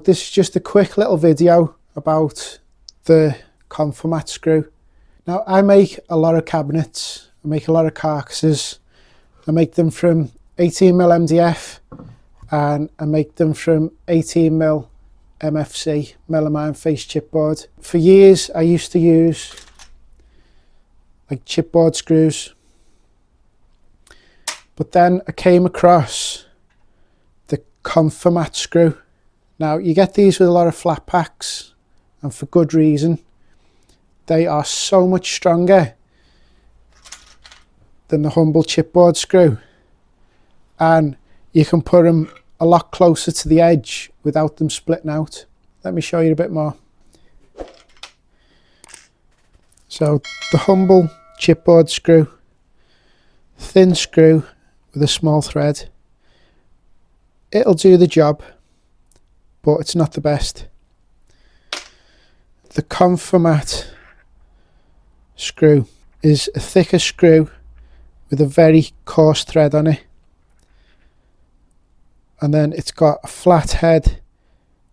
this is just a quick little video about the Cofirmat screw. Now I make a lot of cabinets, I make a lot of carcasses. I make them from 18mm MDF and I make them from 18mm MFC, melamine face chipboard. For years I used to use like chipboard screws, but then I came across the Cofirmat screw. Now you get these with a lot of flat packs, and for good reason. They are so much stronger than the humble chipboard screw, and you can put them a lot closer to the edge without them splitting out. Let me show you a bit more. So the humble chipboard screw, thin screw with a small thread, it'll do the job, but it's not the best. The Cofirmat screw is a thicker screw with a very coarse thread on it, and then it's got a flat head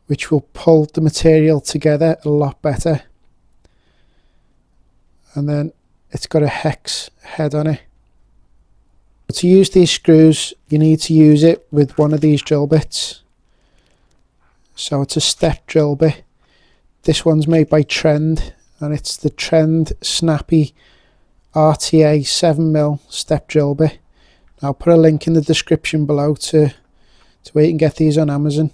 which will pull the material together a lot better, and then it's got a hex head on it. To use these screws you need to use it with one of these drill bits. So it's a step drill bit. This one's made by Trend, and it's the Trend Snappy RTA 7mm step drill bit. I'll put a link in the description below to where you can get these on Amazon.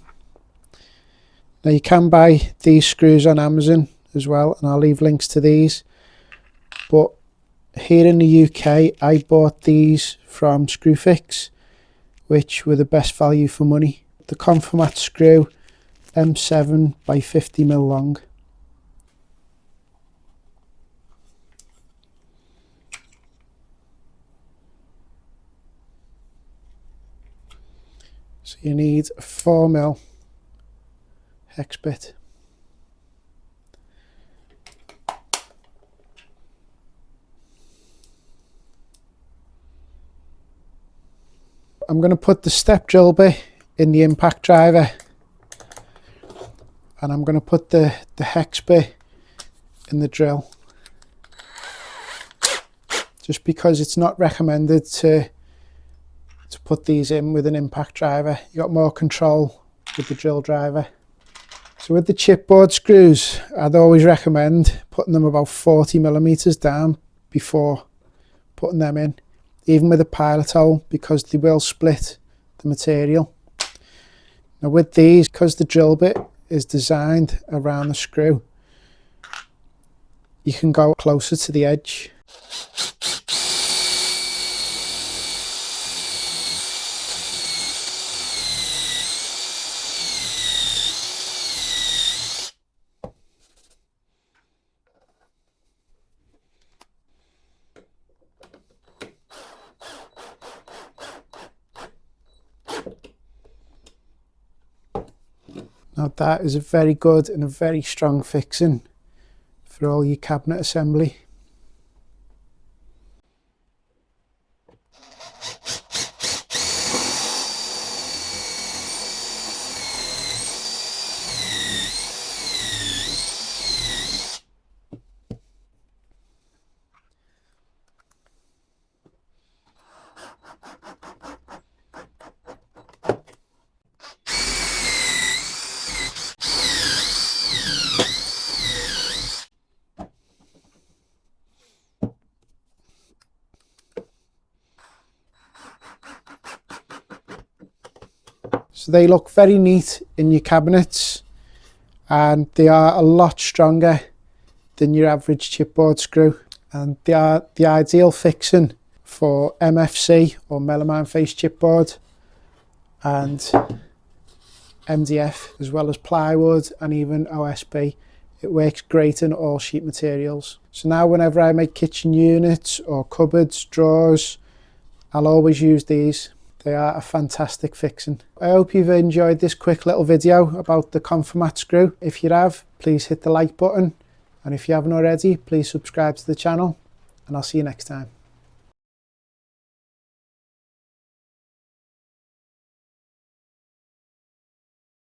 Now you can buy these screws on Amazon as well, and I'll leave links to these. But here in the UK I bought these from Screwfix, which were the best value for money. The Cofirmat screw, M7 by 50mm long. So you need a 4mm hex bit. I'm going to put the step drill bit in the impact driver, and I'm going to put the hex bit in the drill, just because it's not recommended to put these in with an impact driver. You got more control with the drill driver. So with the chipboard screws, I'd always recommend putting them about 40mm down before putting them in, even with a pilot hole, because they will split the material. Now with these, because the drill bit is designed around the screw, you can go closer to the edge. Now that is a very good and a very strong fixing for all your cabinet assembly. So they look very neat in your cabinets, and they are a lot stronger than your average chipboard screw, and they are the ideal fixing for MFC or melamine face chipboard and MDF, as well as plywood and even OSB. It works great in all sheet materials. So now whenever I make kitchen units or cupboards, drawers, I'll always use these. They are a fantastic fixing. I hope you've enjoyed this quick little video about the Cofirmat screw. If you have, please hit the like button, and if you haven't already, please subscribe to the channel, and I'll see you next time.